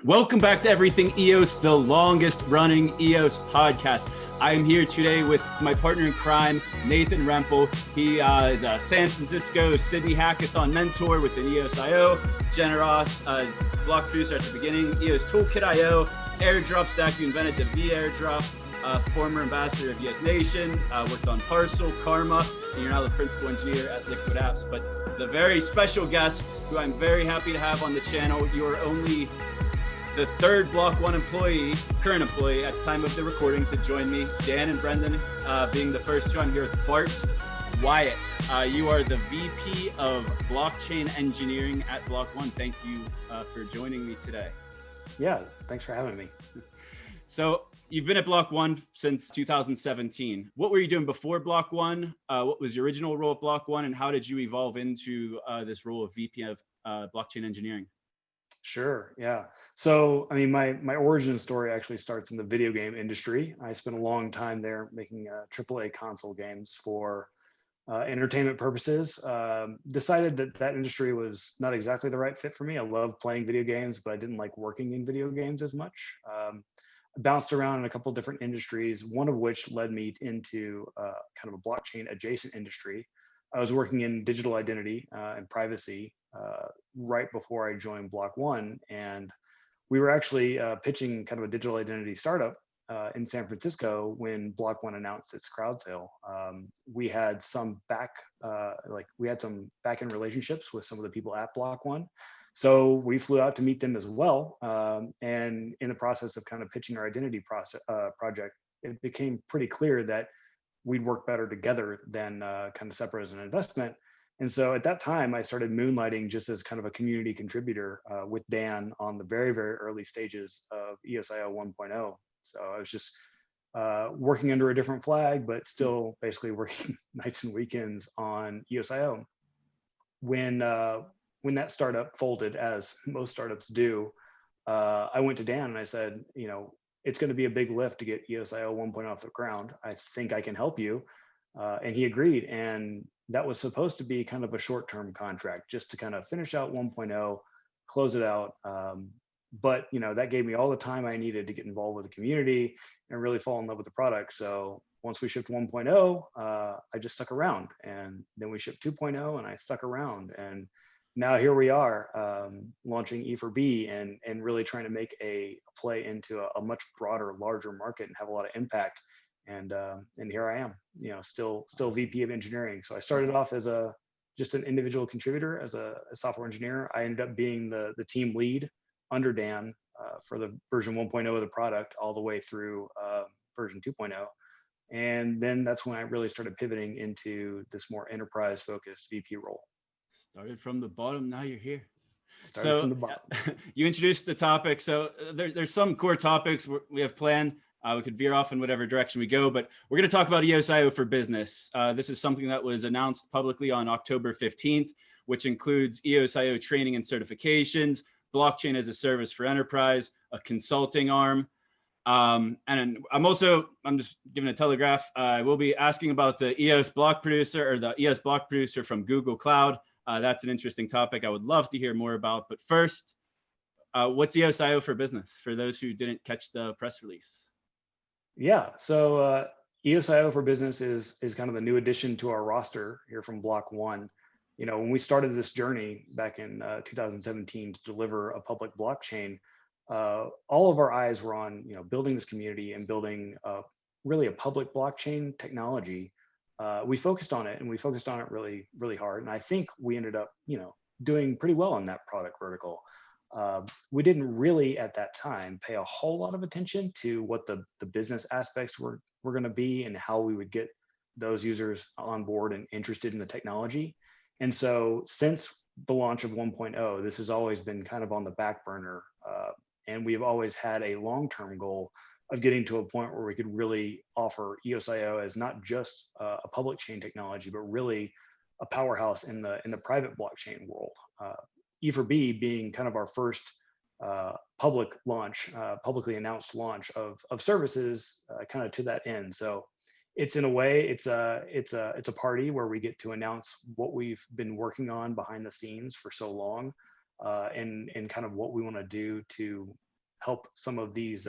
Welcome back to Everything EOS, the longest running EOS podcast. I am here today with my partner in crime, Nathan Rempel. He is a San Francisco Sydney hackathon mentor with an EOSIO, Generos, block producer at the beginning, EOS Toolkit.io, airdrops, Dak, you invented the V airdrop, former ambassador of EOS Nation, worked on Parcel, Karma, and you're now the principal engineer at LiquidApps. But the very special guest, who I'm very happy to have on the channel, you are only the third Block.one employee, current employee at the time of the recording to join me, Dan and Brendan being the first two. I'm here with Bart Wyatt. You are the VP of Blockchain Engineering at Block.one. Thank you for joining me today. Yeah, thanks for having me. So you've been at Block.one since 2017. What were you doing before Block.one? What was your original role at Block.one, and how did you evolve into this role of VP of Blockchain Engineering? Sure, yeah. So, I mean, my origin story actually starts in the video game industry. I spent a long time there making AAA console games for entertainment purposes. Decided that industry was not exactly the right fit for me. I love playing video games, but I didn't like working in video games as much. Bounced around in a couple of different industries, one of which led me into kind of a blockchain adjacent industry. I was working in digital identity and privacy right before I joined Block.one, and we were actually pitching kind of a digital identity startup in San Francisco when Block.one announced its crowd sale. We had some back-end relationships with some of the people at Block.one, so we flew out to meet them as well. And in the process of kind of pitching our identity project, it became pretty clear that we'd work better together than kind of separate as an investment. And so at that time, I started moonlighting just as kind of a community contributor with Dan on the very, very early stages of EOSIO 1.0. So I was just working under a different flag, but still basically working nights and weekends on EOSIO. When that startup folded, as most startups do, I went to Dan and I said, you know, it's going to be a big lift to get EOSIO 1.0 off the ground. I think I can help you. And he agreed. And that was supposed to be kind of a short-term contract just to kind of finish out 1.0, close it out. But, you know, that gave me all the time I needed to get involved with the community and really fall in love with the product. So once we shipped 1.0, I just stuck around. And then we shipped 2.0 and I stuck around. And now here we are launching E4B and really trying to make a play into a much broader, larger market and have a lot of impact. And here I am, you know, still VP of engineering. So I started off as just an individual contributor as a software engineer. I ended up being the team lead under Dan for the version 1.0 of the product all the way through version 2.0. And then that's when I really started pivoting into this more enterprise focused VP role. Started from the bottom, now you're here. Started from the bottom. You introduced the topic. So there's some core topics we have planned. We could veer off in whatever direction we go, but we're going to talk about EOSIO for Business. This is something that was announced publicly on October 15th, which includes EOSIO training and certifications, blockchain as a service for enterprise, a consulting arm. And I'm just giving a telegraph. I will be asking about the EOS block producer or the EOS block producer from Google Cloud. That's an interesting topic I would love to hear more about. But first, what's EOSIO for Business for those who didn't catch the press release? Yeah, so EOSIO for Business is kind of a new addition to our roster here from Block.one. You know, when we started this journey back in 2017 to deliver a public blockchain, all of our eyes were on, you know, building this community and building really a public blockchain technology. We focused on it and we focused on it really, really hard. And I think we ended up, you know, doing pretty well in that product vertical. We didn't really at that time pay a whole lot of attention to what the business aspects were going to be and how we would get those users on board and interested in the technology. And so since the launch of 1.0, this has always been kind of on the back burner. And we've always had a long-term goal of getting to a point where we could really offer EOSIO as not just a public chain technology, but really a powerhouse in the private blockchain world. E4B being kind of our first public launch, publicly announced launch of services kind of to that end. So it's in a way, it's a party where we get to announce what we've been working on behind the scenes for so long, and kind of what we want to do to help some of these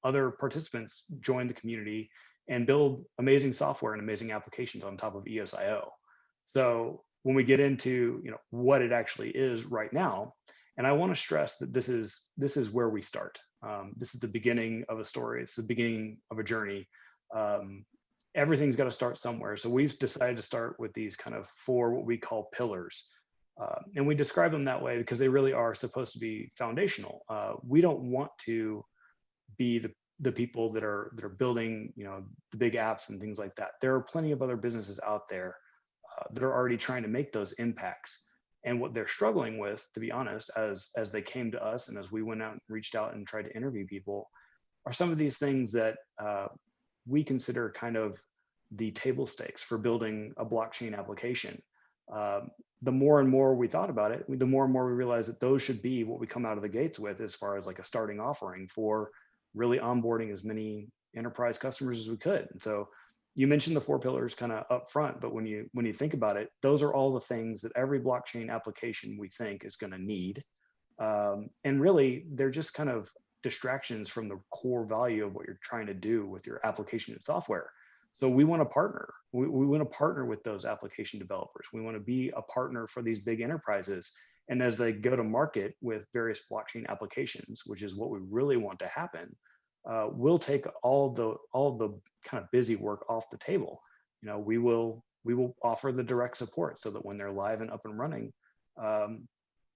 other participants join the community and build amazing software and amazing applications on top of EOSIO. So when we get into what it actually is right now, and I want to stress that this is where we start. This is the beginning of a story. It's the beginning of a journey. Everything's got to start somewhere. So we've decided to start with these kind of 4 what we call pillars. And we describe them that way because they really are supposed to be foundational. We don't want to be the people that are building the big apps and things like that. There are plenty of other businesses out there that are already trying to make those impacts. And what they're struggling with, to be honest, as they came to us and as we went out and reached out and tried to interview people, are some of these things that we consider kind of the table stakes for building a blockchain application. The more and more we thought about it, the more and more we realized that those should be what we come out of the gates with as far as like a starting offering for really onboarding as many enterprise customers as we could. And so you mentioned the 4 pillars kind of up front, but when you think about it, those are all the things that every blockchain application we think is going to need. And really, they're just kind of distractions from the core value of what you're trying to do with your application and software. So we want to partner. We want to partner with those application developers. We want to be a partner for these big enterprises. And as they go to market with various blockchain applications, which is what we really want to happen, we'll take all the kind of busy work off the table. We will offer the direct support so that when they're live and up and running,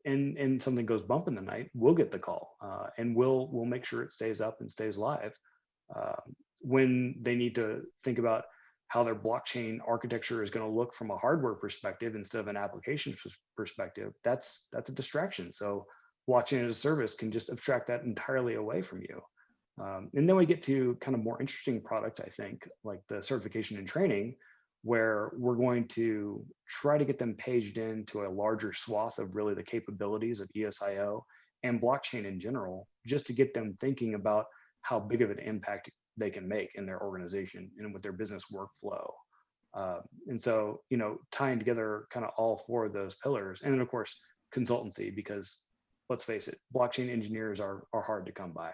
and something goes bump in the night, we'll get the call, and we'll make sure it stays up and stays live. When they need to think about how their blockchain architecture is going to look from a hardware perspective instead of an application perspective, that's a distraction. So blockchain as a service can just abstract that entirely away from you. And then we get to kind of more interesting products, I think, like the certification and training, where we're going to try to get them paged into a larger swath of really the capabilities of EOSIO and blockchain in general, just to get them thinking about how big of an impact they can make in their organization and with their business workflow. And so, tying together kind of all 4 of those pillars, and then of course, consultancy, because let's face it, blockchain engineers are hard to come by.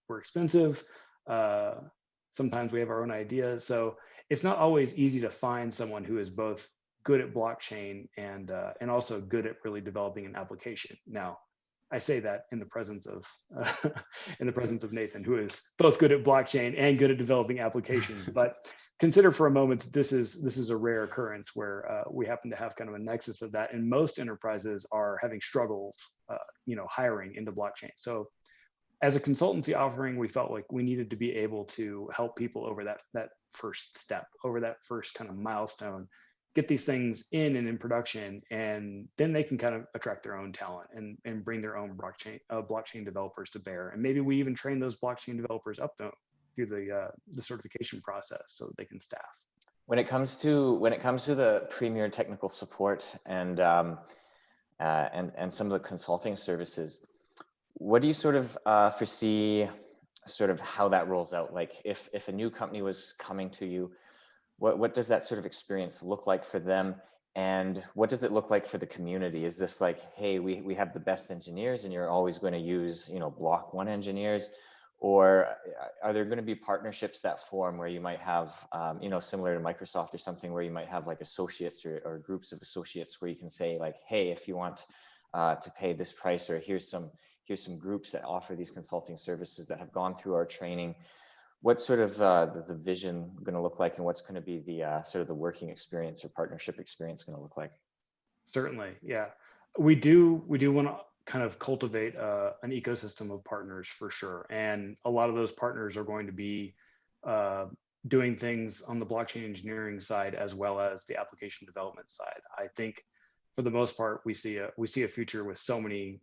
We're expensive. Sometimes we have our own ideas. So it's not always easy to find someone who is both good at blockchain and also good at really developing an application. Now, I say that in the presence of Nathan, who is both good at blockchain and good at developing applications. But consider for a moment that this is a rare occurrence where we happen to have kind of a nexus of that, and most enterprises are having struggles, hiring into blockchain. So as a consultancy offering, we felt like we needed to be able to help people over that first step, over that first kind of milestone, get these things in and in production, and then they can kind of attract their own talent and bring their own blockchain developers to bear. And maybe we even train those blockchain developers up through the certification process so that they can staff. When it comes to the premier technical support and some of the consulting services, what do you sort of foresee sort of how that rolls out? Like if a new company was coming to you, what does that sort of experience look like for them? And what does it look like for the community? Is this like, hey, we have the best engineers and you're always going to use, Block.one engineers? Or are there going to be partnerships that form where you might have, similar to Microsoft or something, where you might have like associates or groups of associates where you can say like, hey, if you want to pay this price, or here's some groups that offer these consulting services that have gone through our training. What's sort of the vision going to look like, and what's going to be the sort of the working experience or partnership experience going to look like? Certainly, yeah. We do want to kind of cultivate an ecosystem of partners for sure, and a lot of those partners are going to be doing things on the blockchain engineering side as well as the application development side. I think for the most part, we see a future with so many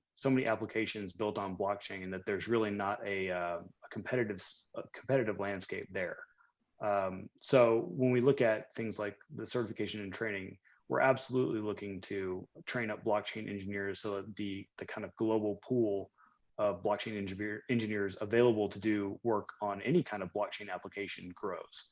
applications built on blockchain that there's really not a competitive landscape there. So when we look at things like the certification and training, we're absolutely looking to train up blockchain engineers so that the kind of global pool of blockchain engineers available to do work on any kind of blockchain application grows.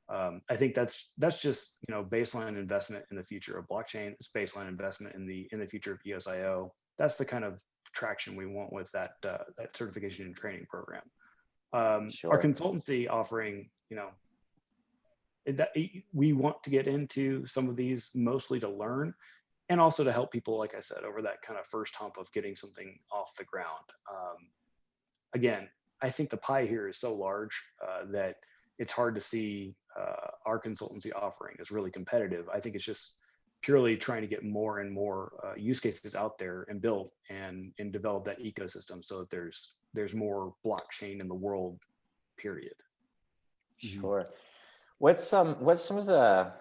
I think that's just baseline investment in the future of blockchain. It's baseline investment in the future of EOSIO. That's the kind of traction we want with that certification and training program. Sure. Our consultancy offering, we want to get into some of these mostly to learn and also to help people, like I said, over that kind of first hump of getting something off the ground. Again, I think the pie here is so large that it's hard to see our consultancy offering is really competitive. I think it's just purely trying to get more and more use cases out there and build and develop that ecosystem so that there's more blockchain in the world, period. Sure. What's some of the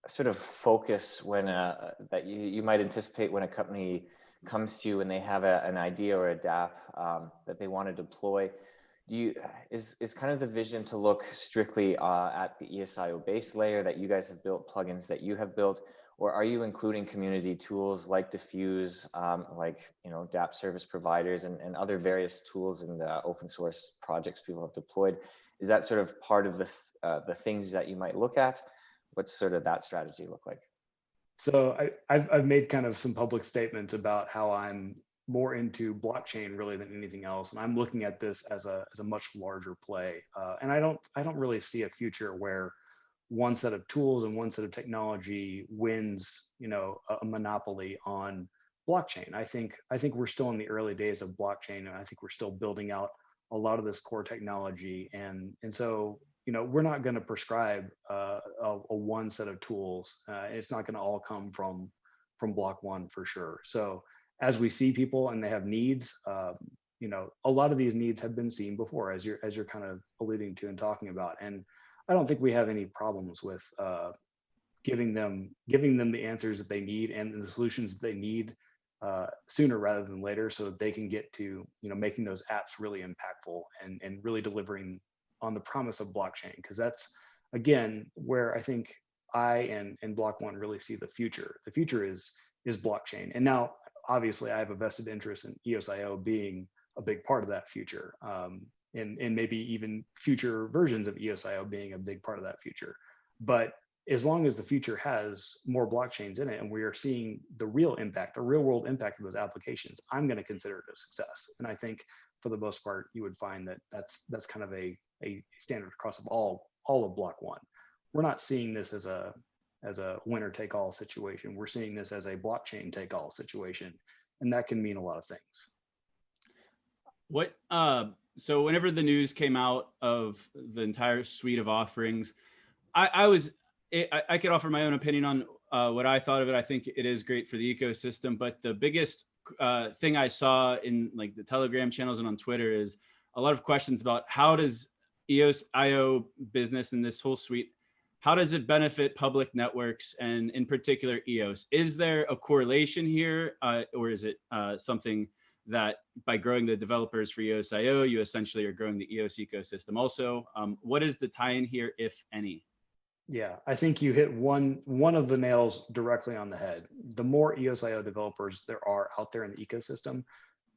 sort of focus when that you might anticipate when a company comes to you and they have an idea or a DApp that they want to deploy? Is kind of the vision to look strictly at the EOSIO base layer that you guys have built, plugins that you have built, or are you including community tools like Diffuse, like DApp service providers and other various tools in the open source projects people have deployed? Is that sort of part of the things that you might look at? What's sort of that strategy look like? So I've made kind of some public statements about how I'm more into blockchain really than anything else, and I'm looking at this as a much larger play. And I don't really see a future where one set of tools and one set of technology wins, a monopoly on blockchain. I think we're still in the early days of blockchain, and I think we're still building out a lot of this core technology, and so we're not going to prescribe a one set of tools. It's not going to all come from Block.one for sure. So as we see people and they have needs, a lot of these needs have been seen before, as you're kind of alluding to and talking about. And I don't think we have any problems with giving them the answers that they need and the solutions that they need sooner rather than later, so that they can get to making those apps really impactful and really delivering on the promise of blockchain, because that's again where I think and Block.one really see the future. The future is blockchain, and now obviously I have a vested interest in EOSIO being a big part of that future, and maybe even future versions of EOSIO being a big part of that future. But as long as the future has more blockchains in it and we are seeing the real world impact of those applications, I'm going to consider it a success. And I think for the most part, you would find that that's kind of a standard across of all of Block.one. We're not seeing this as a winner take all situation. We're seeing this as a blockchain take all situation, and that can mean a lot of things. So whenever the news came out of the entire suite of offerings, I could offer my own opinion on what I thought of it. I think it is great for the ecosystem, but the biggest thing I saw in like the Telegram channels and on Twitter is a lot of questions about how does EOSIO business and this whole suite, how does it benefit public networks and in particular EOS? Is there a correlation here, or is it something that by growing the developers for EOSIO, you essentially are growing the EOS ecosystem also? What is the tie-in here, if any? Yeah, I think you hit one of the nails directly on the head. The more EOSIO developers there are out there in the ecosystem,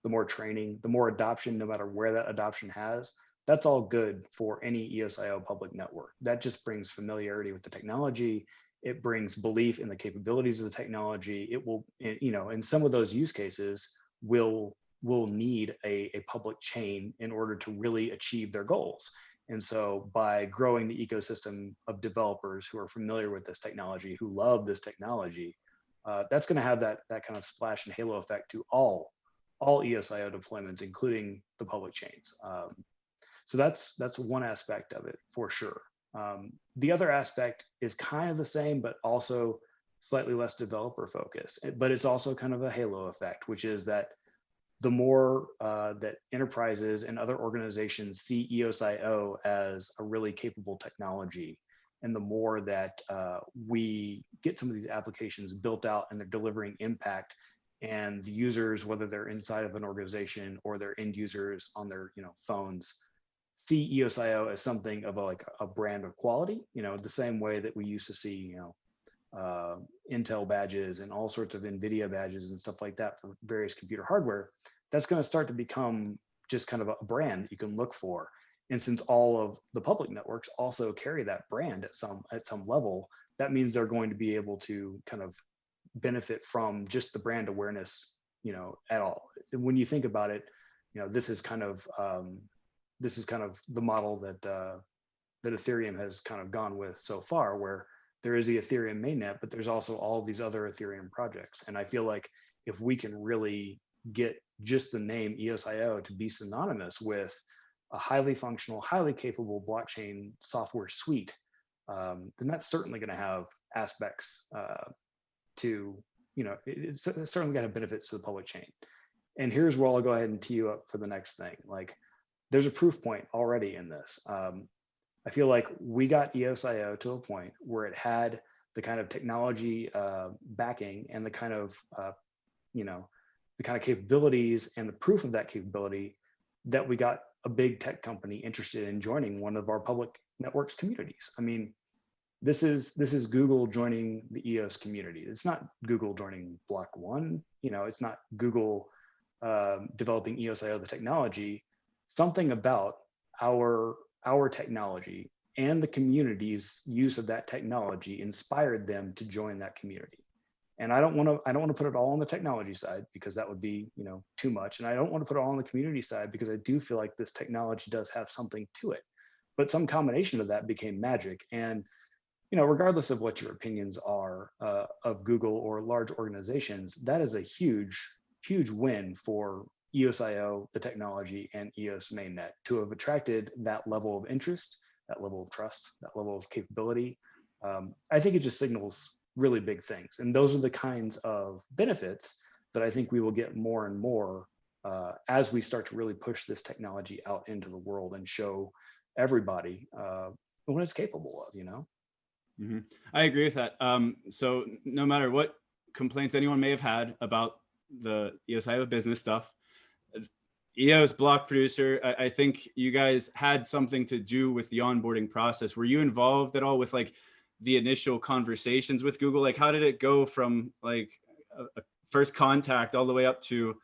the more training, the more adoption, no matter where that adoption has, that's all good for any EOSIO public network. That just brings familiarity with the technology. It brings belief in the capabilities of the technology. It will, in some of those use cases, will need a public chain in order to really achieve their goals. And so by growing the ecosystem of developers who are familiar with this technology, who love this technology, that's going to have that kind of splash and halo effect to all EOSIO deployments, including the public chains. So that's one aspect of it for sure. The other aspect is kind of the same, but also slightly less developer focused. But it's also kind of a halo effect, which is that the more that enterprises and other organizations see EOSIO as a really capable technology, and the more that we get some of these applications built out and they're delivering impact, and the users, whether they're inside of an organization or they're end users on their phones, see EOSIO as something of a brand of quality, the same way that we used to see, Intel badges and all sorts of NVIDIA badges and stuff like that for various computer hardware. That's going to start to become just kind of a brand you can look for. And since all of the public networks also carry that brand at some level, that means they're going to be able to kind of benefit from just the brand awareness at all. When you think about it, this is kind of the model that that Ethereum has kind of gone with so far, where there is the Ethereum mainnet, but there's also all of these other Ethereum projects. And I feel like if we can really get just the name EOSIO to be synonymous with a highly functional, highly capable blockchain software suite, then that's certainly going to have aspects to, it's certainly going to have benefits to the public chain. And here's where I'll go ahead and tee you up for the next thing. Like, there's a proof point already in this. I feel like we got EOSIO to a point where it had the kind of technology backing and the kind of, the kind of capabilities and the proof of that capability that we got a big tech company interested in joining one of our public networks communities. I mean, this is Google joining the EOS community. It's not Google joining Block.one. It's not Google developing EOSIO, the technology. Something about our technology and the community's use of that technology inspired them to join that community. And I don't want to put it all on the technology side, because that would be, too much. And I don't want to put it all on the community side, because I do feel like this technology does have something to it. But some combination of that became magic. And, regardless of what your opinions are of Google or large organizations, that is a huge, huge win for EOSIO, the technology, and EOS mainnet to have attracted that level of interest, that level of trust, that level of capability. I think it just signals really big things. And those are the kinds of benefits that I think we will get more and more as we start to really push this technology out into the world and show everybody what it's capable of, Mm-hmm. I agree with that. So no matter what complaints anyone may have had about the EOSIO business stuff, EOS block producer, I think you guys had something to do with the onboarding process. Were you involved at all with like the initial conversations with Google? Like, how did it go from like a first contact all the way up to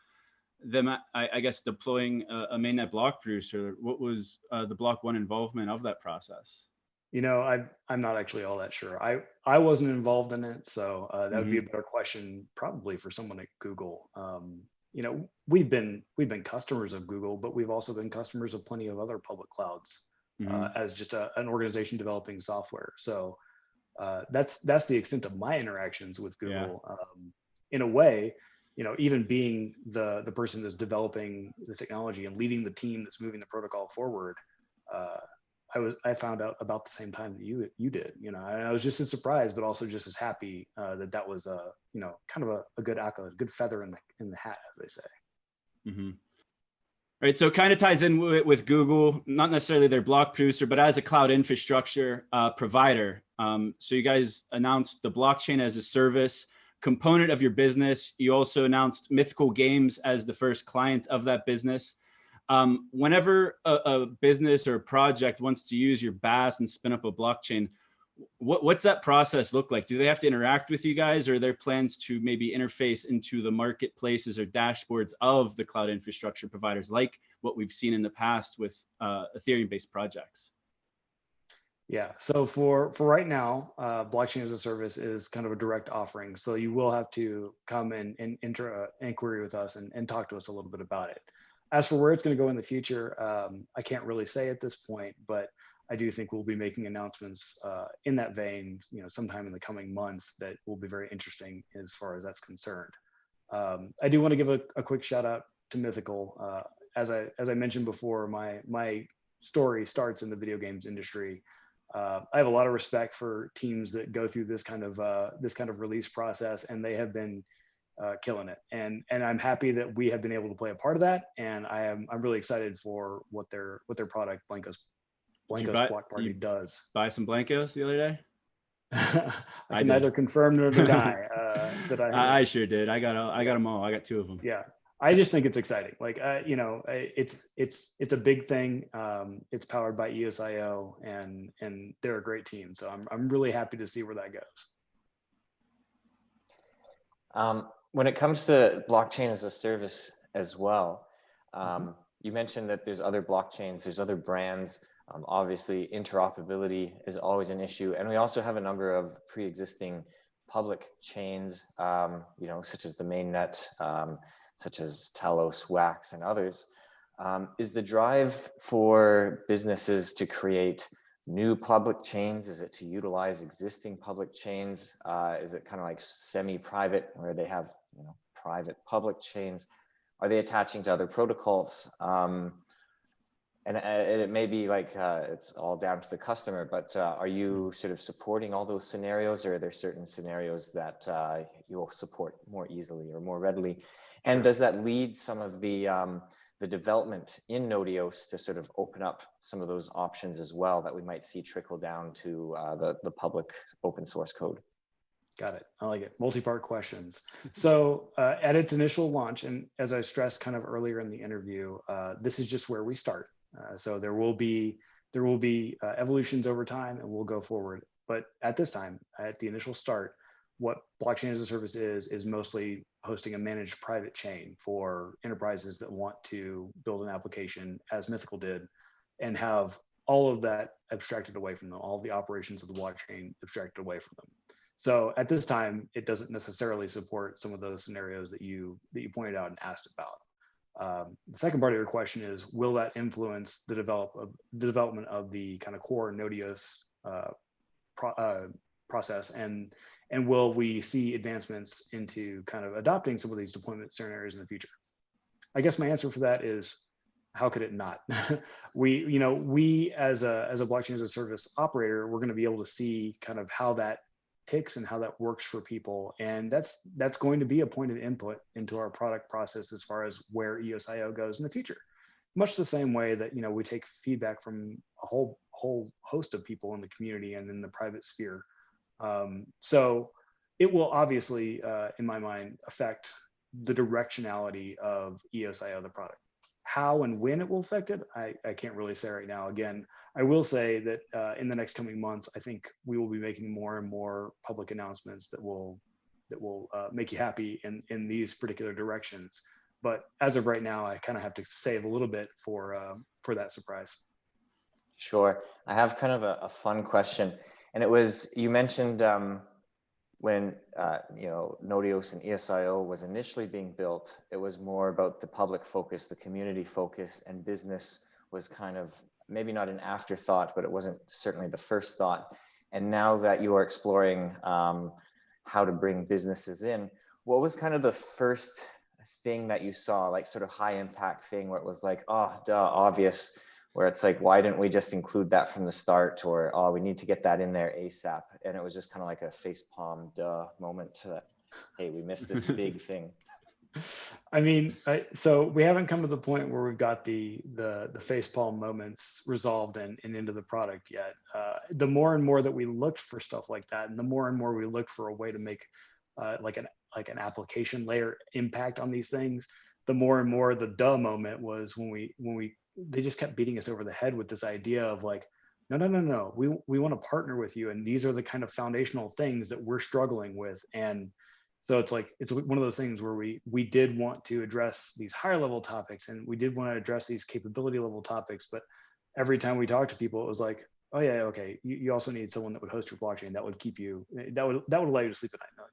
them, I guess, deploying a mainnet block producer? What was the Block.one involvement of that process? I'm not actually all that sure. I wasn't involved in it, so that would be a better question probably for someone at Google. We've been customers of Google, but we've also been customers of plenty of other public clouds as just an organization developing software. So that's the extent of my interactions with Google. Yeah. In a way, even being the person that's developing the technology and leading the team that's moving the protocol forward, I found out about the same time that you did, and I was just as surprised, but also just as happy that was kind of a good accolade, a good feather in the hat, as they say. Mm-hmm. Right. So it kind of ties in with Google, not necessarily their block producer, but as a cloud infrastructure provider. So you guys announced the blockchain as a service component of your business. You also announced Mythical Games as the first client of that business. Whenever a business or a project wants to use your BaaS and spin up a blockchain, what's that process look like? Do they have to interact with you guys, or are there plans to maybe interface into the marketplaces or dashboards of the cloud infrastructure providers, like what we've seen in the past with Ethereum-based projects? Yeah, so for right now, blockchain as a service is kind of a direct offering. So you will have to come and enter an inquiry with us and talk to us a little bit about it. As for where it's going to go in the future, I can't really say at this point, but I do think we'll be making announcements in that vein, sometime in the coming months that will be very interesting as far as that's concerned. I do want to give a quick shout out to Mythical. As I mentioned before, my story starts in the video games industry. I have a lot of respect for teams that go through this kind of release process, and they have been killing it. And I'm happy that we have been able to play a part of that. And I'm really excited for what their product Blankos Block Party does. Buy some Blankos the other day? I can neither confirm nor deny that I sure did. I got them all. I got 2 of them. Yeah. I just think it's exciting. Like, it's a big thing. It's powered by EOSIO, and they're a great team. So I'm really happy to see where that goes. When it comes to blockchain as a service as well, you mentioned that there's other blockchains, there's other brands. Obviously, interoperability is always an issue. And we also have a number of pre-existing public chains, such as the mainnet, such as Talos, Wax, and others. Is the drive for businesses to create new public chains? Is it to utilize existing public chains? Is it kind of like semi-private where they have, you know, private public chains? Are they attaching to other protocols? And it may be like it's all down to the customer, but are you sort of supporting all those scenarios, or are there certain scenarios that you'll support more easily or more readily? And does that lead some of the development in Node.EOS to sort of open up some of those options as well that we might see trickle down to the public open source code? Got it. I like it. Multi-part questions. So at its initial launch, and as I stressed kind of earlier in the interview, this is just where we start. So there will be evolutions over time, and we'll go forward. But at this time, at the initial start, what blockchain as a service is mostly hosting a managed private chain for enterprises that want to build an application, as Mythical did, and have all of that abstracted away from them, all of the operations of the blockchain abstracted away from them. So at this time, it doesn't necessarily support some of those scenarios that you pointed out and asked about. The second part of your question is, will that influence the development of the kind of core Node.EOS process, and will we see advancements into kind of adopting some of these deployment scenarios in the future? I guess my answer for that is, how could it not? we as a blockchain as a service operator, we're going to be able to see kind of how that ticks and how that works for people, and that's going to be a point of input into our product process as far as where EOSIO goes in the future. Much the same way that, you know, we take feedback from a whole host of people in the community and in the private sphere. So it will obviously, in my mind, affect the directionality of EOSIO, the product. How and when it will affect it, I can't really say right now. Again, I will say that in the next coming months, I think we will be making more and more public announcements that will make you happy in these particular directions. But as of right now, I kind of have to save a little bit for that surprise. Sure. I have kind of a fun question, and it was, you mentioned when you know, Node.EOS and EOSIO was initially being built, it was more about the public focus, the community focus, and business was kind of maybe not an afterthought, but it wasn't certainly the first thought. And now that you are exploring how to bring businesses in, what was kind of the first thing that you saw, like sort of high impact thing where it was like, oh, duh, obvious, where it's like, why didn't we just include that from the start? Or, oh, we need to get that in there ASAP. And it was just kind of like a facepalm duh moment that, hey, we missed this big thing. I mean, so we haven't come to the point where we've got the facepalm moments resolved and into the product yet. The more and more that we looked for stuff like that, and the more and more we looked for a way to make like an application layer impact on these things, the more and more the duh moment was when they just kept beating us over the head with this idea of like, no, we want to partner with you, and these are the kind of foundational things that we're struggling with. And so it's like, it's one of those things where we did want to address these higher level topics, and we did want to address these capability level topics, but every time we talked to people, it was like, oh yeah, okay, you also need someone that would host your blockchain, that would keep you, that would allow you to sleep at night.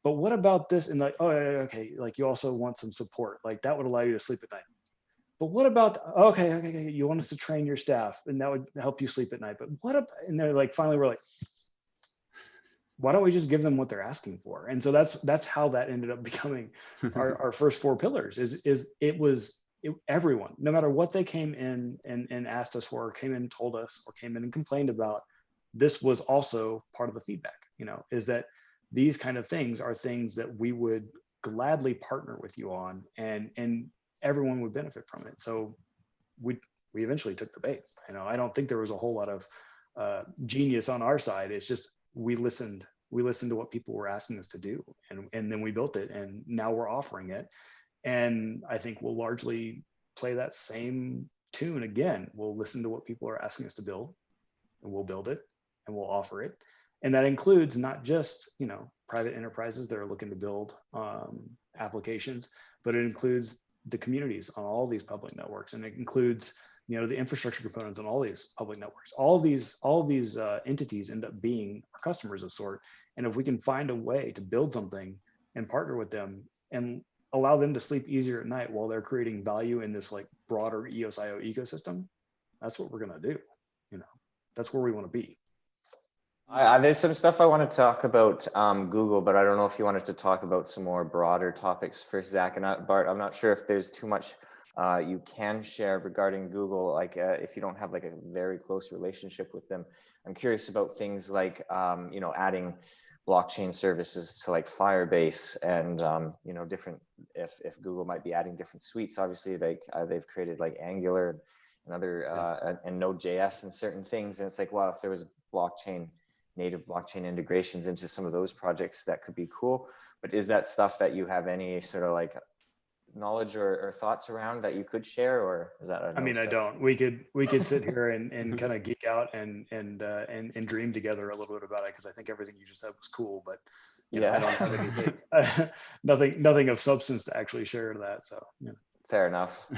But what about this? And like, oh yeah, okay, like you also want some support, like that would allow you to sleep at night. But what about, okay, you want us to train your staff, and that would help you sleep at night. But what up? And they're like, finally, we're like, why don't we just give them what they're asking for? And so that's how that ended up becoming our first 4 pillars. Everyone, no matter what they came in and asked us for, or came in and told us, or came in and complained about, this was also part of the feedback. You know, is that these kind of things are things that we would gladly partner with you on, and everyone would benefit from it. So we eventually took the bait. You know, I don't think there was a whole lot of genius on our side. It's just we listened to what people were asking us to do, and then we built it, and now we're offering it. And I think we'll largely play that same tune again. We'll listen to what people are asking us to build, and we'll build it, and we'll offer it. And that includes not just, you know, private enterprises that are looking to build applications, but it includes the communities on all these public networks, and it includes, you know, the infrastructure components on all these public networks. All of these entities end up being our customers of sort. And if we can find a way to build something and partner with them and allow them to sleep easier at night while they're creating value in this like broader EOSIO ecosystem, that's what we're going to do. You know, that's where we want to be. There's some stuff I want to talk about Google, but I don't know if you wanted to talk about some more broader topics first, Zach. And Bart, I'm not sure if there's too much you can share regarding Google, like if you don't have like a very close relationship with them. I'm curious about things like, you know, adding blockchain services to like Firebase and, you know, different, if Google might be adding different suites. Obviously, like they've created like Angular and other, and Node.js and certain things. And it's like, wow, if there was native blockchain integrations into some of those projects, that could be cool. But is that stuff that you have any sort of like knowledge or thoughts around that you could share, or is that? I mean, I don't. We could sit here and kind of geek out and dream together a little bit about it, because I think everything you just said was cool, but you know, I don't have anything, nothing of substance to actually share to that. So yeah. Fair enough.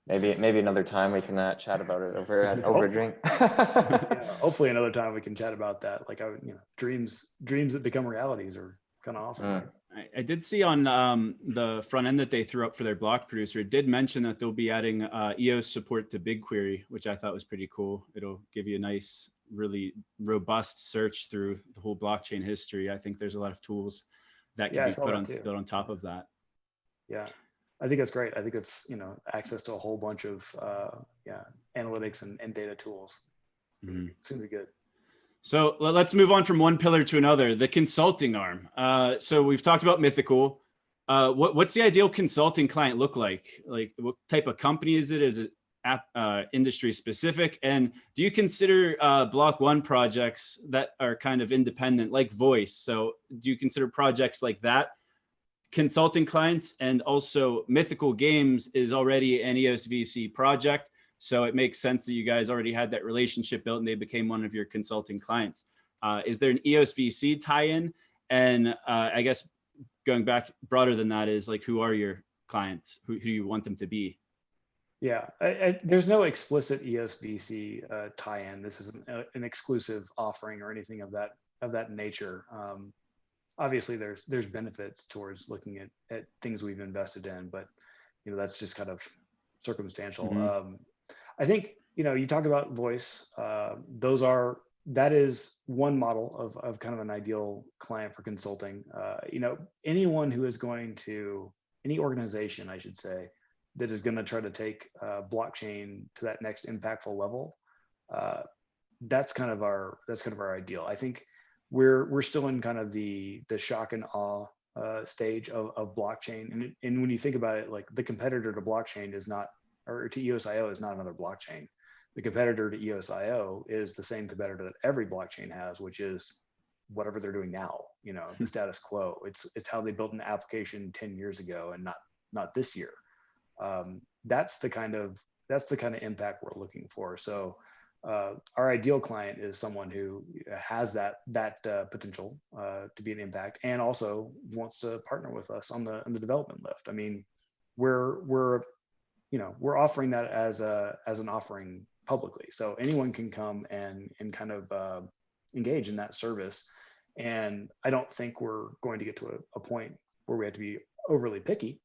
Maybe another time we can chat about it over a drink. Yeah, hopefully another time we can chat about that. Like, you know, dreams that become realities are kind of awesome. Right? I did see on the front end that they threw up for their block producer, it did mention that they'll be adding EOS support to BigQuery, which I thought was pretty cool. It'll give you a nice, really robust search through the whole blockchain history. I think there's a lot of tools that can be built on top of that. Yeah, I think that's great. I think it's, you know, access to a whole bunch of analytics and data tools. It's gonna be good. So let's move on from one pillar to another, the consulting arm. So we've talked about Mythical. What's the ideal consulting client look like? Like, what type of company is it? Is it industry specific? And do you consider Block.one projects that are kind of independent, like Voice? So do you consider projects like that consulting clients? And also Mythical Games is already an EOS VC project. So it makes sense that you guys already had that relationship built and they became one of your consulting clients. Is there an EOS VC tie-in? And I guess going back broader than that is like, who are your clients? Who you want them to be? Yeah, there's no explicit EOS VC tie-in. This isn't an exclusive offering or anything of that nature. Obviously, there's benefits towards looking at things we've invested in, but you know, that's just kind of circumstantial. I think, you know, you talk about Voice. That is one model of kind of an ideal client for consulting. You know, any organization, I should say, that is going to try to take blockchain to that next impactful level, that's kind of our ideal. I think we're still in kind of the shock and awe stage of blockchain, and when you think about it, like the competitor to blockchain is not, or to EOSIO is not another blockchain. The competitor to EOSIO is the same competitor that every blockchain has, which is whatever they're doing now. You know, the status quo. It's how they built an application 10 years ago and not this year. That's the kind of impact we're looking for. So our ideal client is someone who has that potential to be an impact, and also wants to partner with us on the development lift. I mean, we're offering that as an offering publicly, so anyone can come and kind of engage in that service. And I don't think we're going to get to a point where we have to be overly picky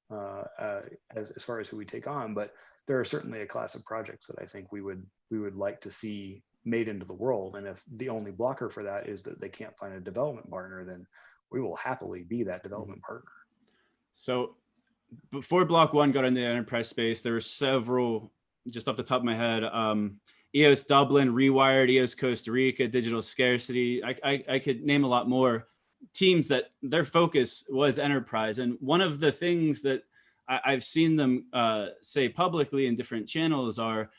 as far as who we take on, but there are certainly a class of projects that I think we would like to see made into the world. And if the only blocker for that is that they can't find a development partner, then we will happily be that development partner. So before Block.one got into the enterprise space, there were several, just off the top of my head, EOS Dublin, Rewired, EOS Costa Rica, Digital Scarcity. I could name a lot more teams that their focus was enterprise. And one of the things that I've seen them say publicly in different channels are,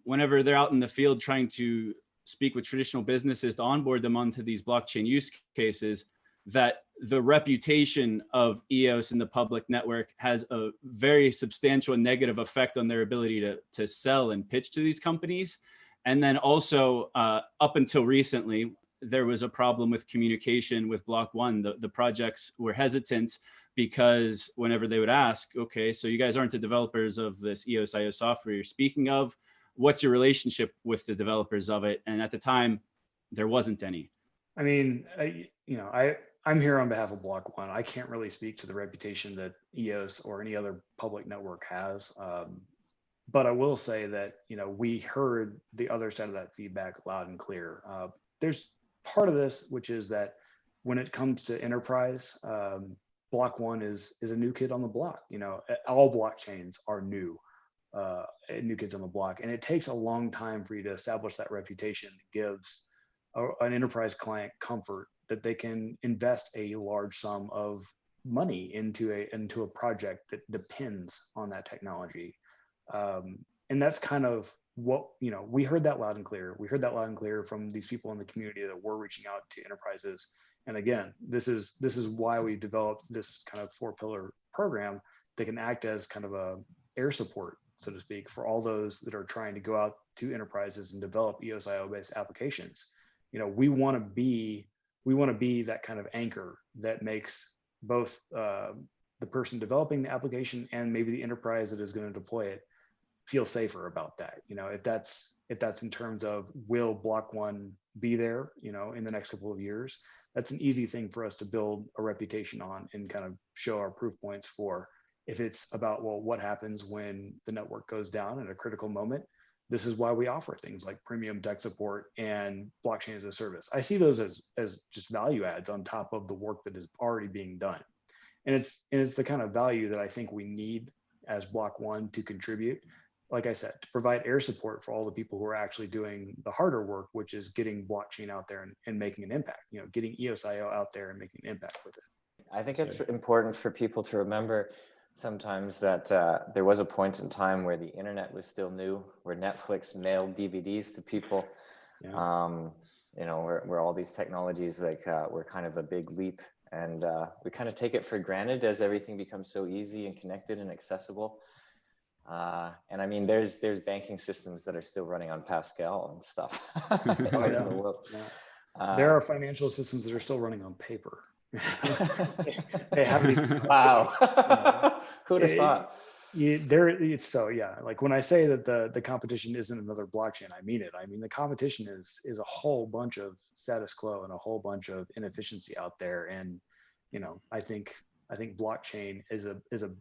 whenever they're out in the field trying to speak with traditional businesses to onboard them onto these blockchain use cases, that the reputation of EOS in the public network has a very substantial negative effect on their ability to sell and pitch to these companies. And then also up until recently, there was a problem with communication with Block.one. The projects were hesitant because whenever they would ask, okay, so you guys aren't the developers of this EOSIO software you're speaking of, what's your relationship with the developers of it? And at the time, there wasn't any. I mean, I'm here on behalf of Block.one. I can't really speak to the reputation that EOS or any other public network has. But I will say that, we heard the other side of that feedback loud and clear. There's part of this, which is that when it comes to enterprise, Block.one is a new kid on the block. All blockchains are new kids on the block. And it takes a long time for you to establish that reputation. It gives an enterprise client comfort that they can invest a large sum of money into a project that depends on that technology. And that's kind of what, we heard that loud and clear. We heard that loud and clear from these people in the community that were reaching out to enterprises. And again, this is why we developed this kind of 4-pillar program that can act as kind of a air support, so to speak, for all those that are trying to go out to enterprises and develop EOSIO based applications. We want to be that kind of anchor that makes both the person developing the application and maybe the enterprise that is going to deploy it feel safer about that. If that's in terms of, will Block.one be there, in the next couple of years? That's an easy thing for us to build a reputation on and kind of show our proof points for. If it's about, well, what happens when the network goes down at a critical moment? This is why we offer things like premium tech support and blockchain as a service. I see those as just value adds on top of the work that is already being done. And it's the kind of value that I think we need as Block.one to contribute. Like I said, to provide air support for all the people who are actually doing the harder work, which is getting blockchain out there and making an impact, getting EOSIO out there and making an impact with it. I think it's important for people to remember sometimes that there was a point in time where the internet was still new, where Netflix mailed DVDs to people, where all these technologies were kind of a big leap, and we kind of take it for granted as everything becomes so easy and connected and accessible. And I mean, there's banking systems that are still running on Pascal and stuff. In the world. There are financial systems that are still running on paper. They haven't even, wow. Who'd have thought? Like when I say that the competition isn't another blockchain, I mean it. I mean, the competition is a whole bunch of status quo and a whole bunch of inefficiency out there. And, I think blockchain is a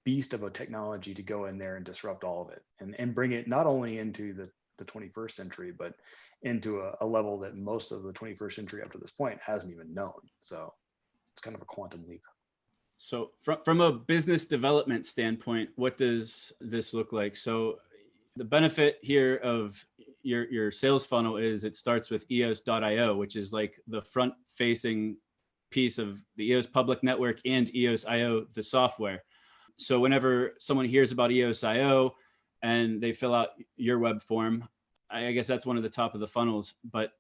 beast of a technology to go in there and disrupt all of it and bring it not only into the 21st century, but into a level that most of the 21st century up to this point hasn't even known. So it's kind of a quantum leap. So from a business development standpoint, what does this look like? So the benefit here of your sales funnel is it starts with EOS.io, which is like the front facing piece of the EOS public network and EOSIO, the software. So whenever someone hears about EOSIO and they fill out your web form, I guess that's one of the top of the funnels. But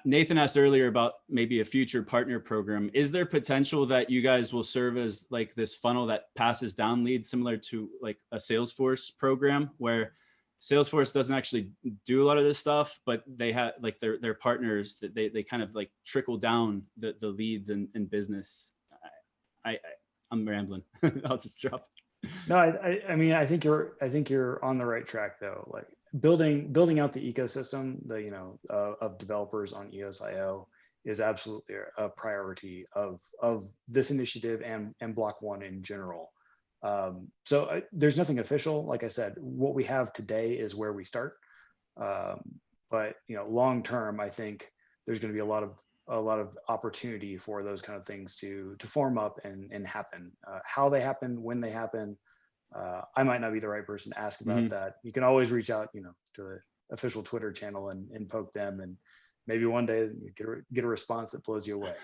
Nathan asked earlier about maybe a future partner program. Is there potential that you guys will serve as like this funnel that passes down leads, similar to like a Salesforce program, where Salesforce doesn't actually do a lot of this stuff, but they have like their partners that they kind of like trickle down the leads and business? I'm rambling. I'll just drop it. No, I mean, I think you're on the right track though. Like building out the ecosystem, of developers on EOSIO is absolutely a priority of this initiative and Block.one in general. So there's nothing official. Like I said, what we have today is where we start. But long term, I think there's going to be a lot of opportunity for those kind of things to form up and happen. How they happen, when they happen, I might not be the right person to ask about that. You can always reach out, to the official Twitter channel and poke them, and maybe one day you get a response that blows you away.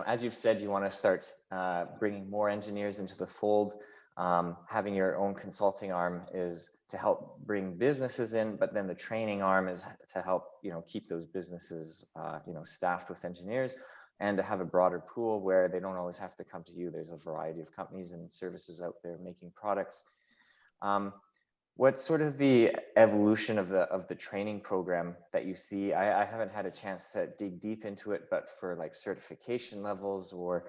As you've said, you want to start bringing more engineers into the fold. Having your own consulting arm is to help bring businesses in, but then the training arm is to help, keep those businesses, staffed with engineers, and to have a broader pool where they don't always have to come to you. There's a variety of companies and services out there making products. What's sort of the evolution of the training program that you see? I haven't had a chance to dig deep into it, but for like certification levels or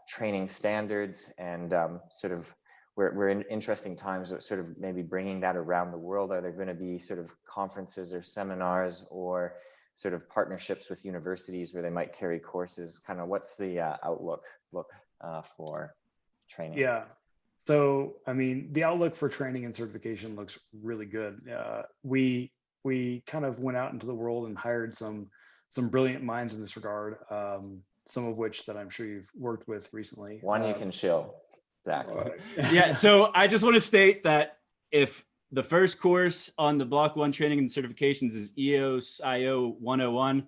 training standards and sort of we're in interesting times of sort of maybe bringing that around the world. Are there going to be sort of conferences or seminars or sort of partnerships with universities where they might carry courses? Kind of what's the outlook for training? Yeah. So, I mean, the outlook for training and certification looks really good. We kind of went out into the world and hired some brilliant minds in this regard. Some of which that I'm sure you've worked with recently. One you can show, Zach. Yeah. So I just want to state that if the first course on the Block.one training and certifications is EOSIO 101,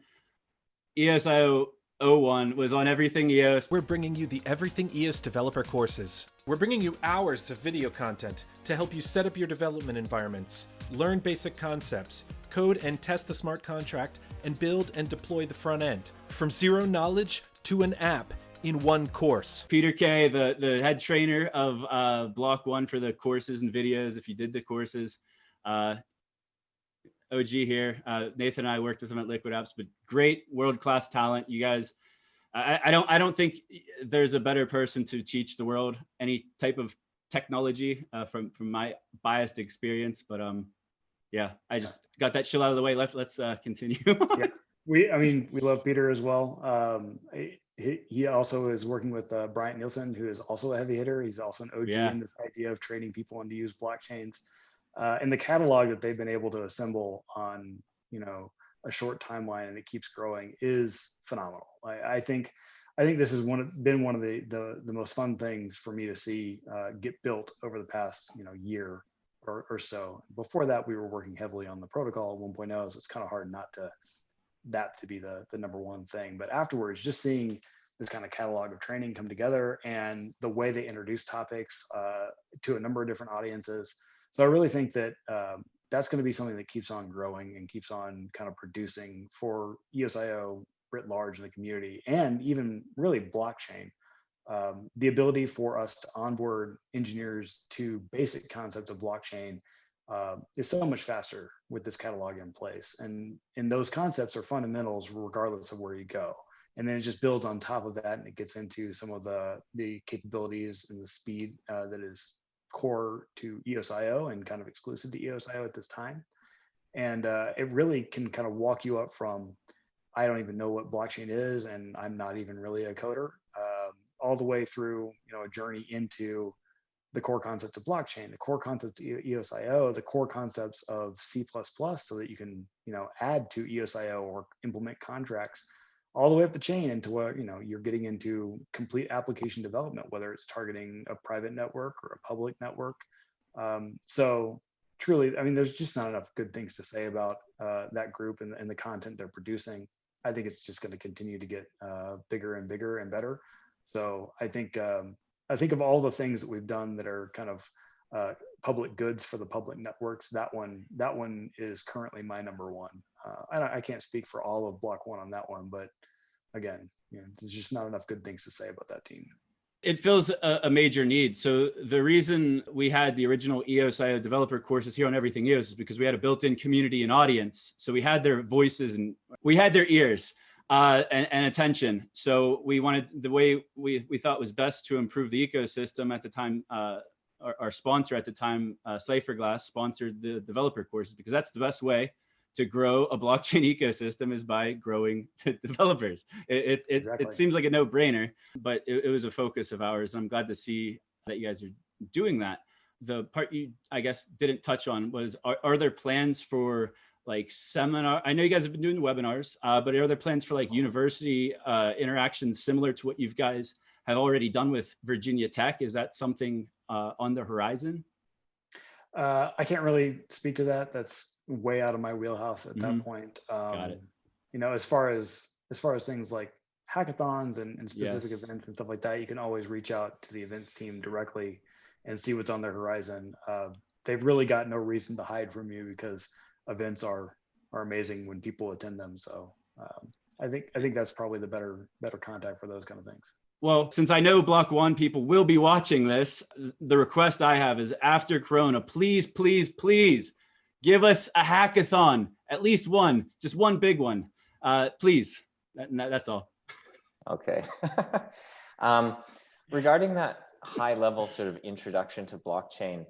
EOSIO 01 was on Everything EOS. We're bringing you the Everything EOS developer courses. We're bringing you hours of video content to help you set up your development environments, learn basic concepts, code and test the smart contract, and build and deploy the front end. From zero knowledge to an app in one course. Peter K, the head trainer of Block.one for the courses and videos, if you did the courses. OG here. Nathan and I worked with him at LiquidApps, but great world-class talent. You guys, I don't think there's a better person to teach the world any type of technology from my biased experience. But yeah, I just got that chill out of the way. Let's continue. Yeah. We love Peter as well. He also is working with Bryant Nielsen, who is also a heavy hitter. He's also an OG in this idea of training people on to use blockchains. And the catalog that they've been able to assemble on, a short timeline, and it keeps growing, is phenomenal. I think this has been one of the most fun things for me to see get built over the past year or so. Before that, we were working heavily on the protocol 1.0, so it's kind of hard not to that to be the number one thing. But afterwards, just seeing this kind of catalog of training come together and the way they introduce topics to a number of different audiences. So I really think that that's going to be something that keeps on growing and keeps on kind of producing for EOSIO writ large in the community, and even really blockchain. The ability for us to onboard engineers to basic concepts of blockchain is so much faster with this catalog in place. And those concepts are fundamentals regardless of where you go. And then it just builds on top of that, and it gets into some of the capabilities and the speed that is core to EOSIO and kind of exclusive to EOSIO at this time. And it really can kind of walk you up from, I don't even know what blockchain is, and I'm not even really a coder, all the way through, a journey into the core concepts of blockchain, the core concepts of EOSIO, the core concepts of C++, so that you can, add to EOSIO or implement contracts all the way up the chain into what, you're getting into complete application development, whether it's targeting a private network or a public network. So truly, there's just not enough good things to say about that group and the content they're producing. I think it's just going to continue to get bigger and bigger and better. So I think of all the things that we've done that are kind of public goods for the public networks, that one is currently my number one. I can't speak for all of Block.one on that one, but again, there's just not enough good things to say about that team. It fills a major need. So the reason we had the original EOSIO developer courses here on Everything EOS is because we had a built-in community and audience. So we had their voices and we had their ears and attention. So we wanted, the way we thought was best to improve the ecosystem at the time. Our sponsor at the time, Cypherglass, sponsored the developer courses, because that's the best way to grow a blockchain ecosystem, is by growing the developers. Exactly. It seems like a no-brainer, but it was a focus of ours. I'm glad to see that you guys are doing that. The part you, I guess, didn't touch on was, are there plans for like seminar? I know you guys have been doing the webinars, but are there plans for like university interactions similar to what you guys have already done with Virginia Tech? Is that something on the horizon? I can't really speak to that. That's way out of my wheelhouse at that point. Got it. As far as things like hackathons and specific Yes. events and stuff like that, you can always reach out to the events team directly and see what's on their horizon. They've really got no reason to hide from you, because events are amazing when people attend them. So I think that's probably the better contact for those kind of things. Well, since I know Block.one people will be watching this, the request I have is, after Corona, please, please, please give us a hackathon, at least one, just one big one, please. That's all. Okay. Regarding that high level sort of introduction to blockchain,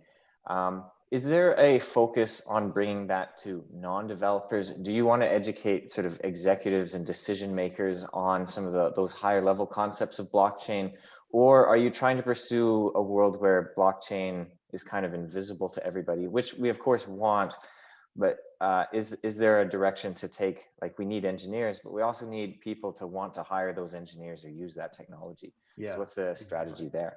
Is there a focus on bringing that to non-developers? Do you want to educate sort of executives and decision makers on some of those higher level concepts of blockchain? Or are you trying to pursue a world where blockchain is kind of invisible to everybody, which we of course want, but is there a direction to take, like we need engineers, but we also need people to want to hire those engineers or use that technology. Yeah. So what's the strategy there?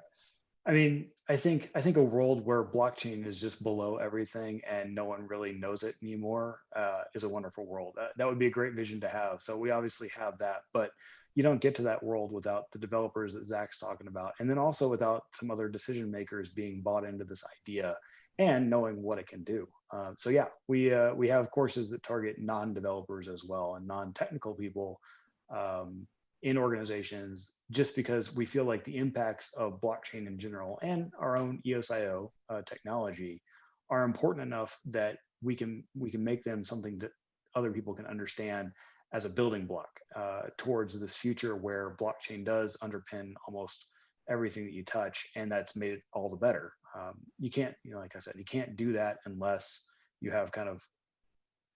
I mean, I think a world where blockchain is just below everything and no one really knows it anymore is a wonderful world. That would be a great vision to have. So we obviously have that, but you don't get to that world without the developers that Zach's talking about, and then also without some other decision makers being bought into this idea and knowing what it can do. So yeah, we have courses that target non-developers as well and non-technical people. In organizations, just because we feel like the impacts of blockchain in general and our own EOSIO technology are important enough that we can make them something that other people can understand as a building block towards this future where blockchain does underpin almost everything that you touch, and that's made it all the better. You can't, like I said, you can't do that unless you have kind of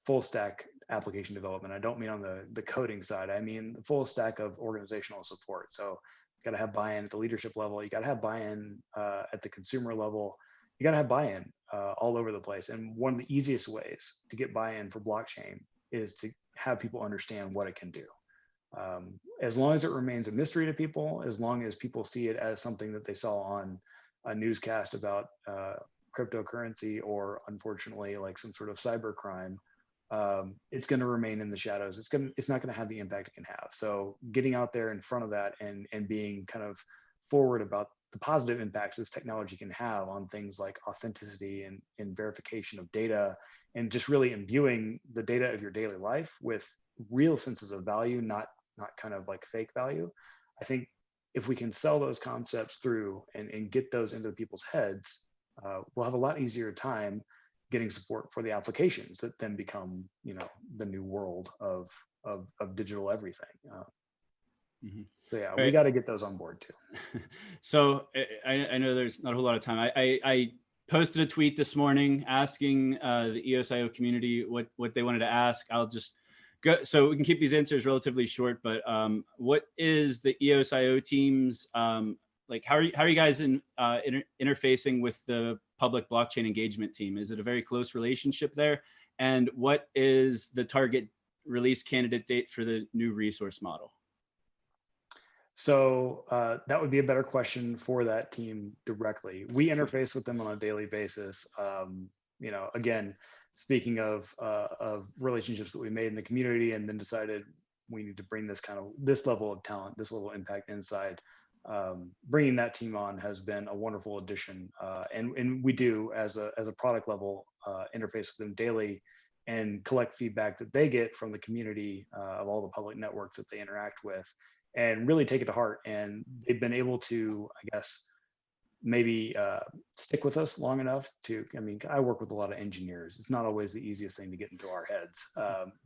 full stack application development. I don't mean on the coding side. I mean the full stack of organizational support. So you got to have buy-in at the leadership level. You got to have buy-in at the consumer level. You got to have buy-in all over the place. And one of the easiest ways to get buy-in for blockchain is to have people understand what it can do. As long as it remains a mystery to people, as long as people see it as something that they saw on a newscast about cryptocurrency, or unfortunately like some sort of cyber crime, it's going to remain in the shadows. It's not going to have the impact it can have. So getting out there in front of that and being kind of forward about the positive impacts this technology can have on things like authenticity and verification of data, and just really imbuing the data of your daily life with real senses of value, not kind of like fake value. I think if we can sell those concepts through and get those into people's heads, we'll have a lot easier time getting support for the applications that then become, the new world of digital everything. So yeah, we got to get those on board too. So I know there's not a whole lot of time. I posted a tweet this morning asking the EOSIO community what they wanted to ask. I'll just go, so we can keep these answers relatively short, but what is the EOSIO team's, like, how are you guys interfacing with the public blockchain engagement team? Is it a very close relationship there? And what is the target release candidate date for the new resource model? So that would be a better question for that team directly. We interface with them on a daily basis. Again, speaking of relationships that we made in the community and then decided we need to bring this level of talent, this level of impact inside. Bringing that team on has been a wonderful addition, and we do as a product level interface with them daily and collect feedback that they get from the community of all the public networks that they interact with, and really take it to heart. And they've been able to, I guess, maybe stick with us long enough to, I work with a lot of engineers. It's not always the easiest thing to get into our heads,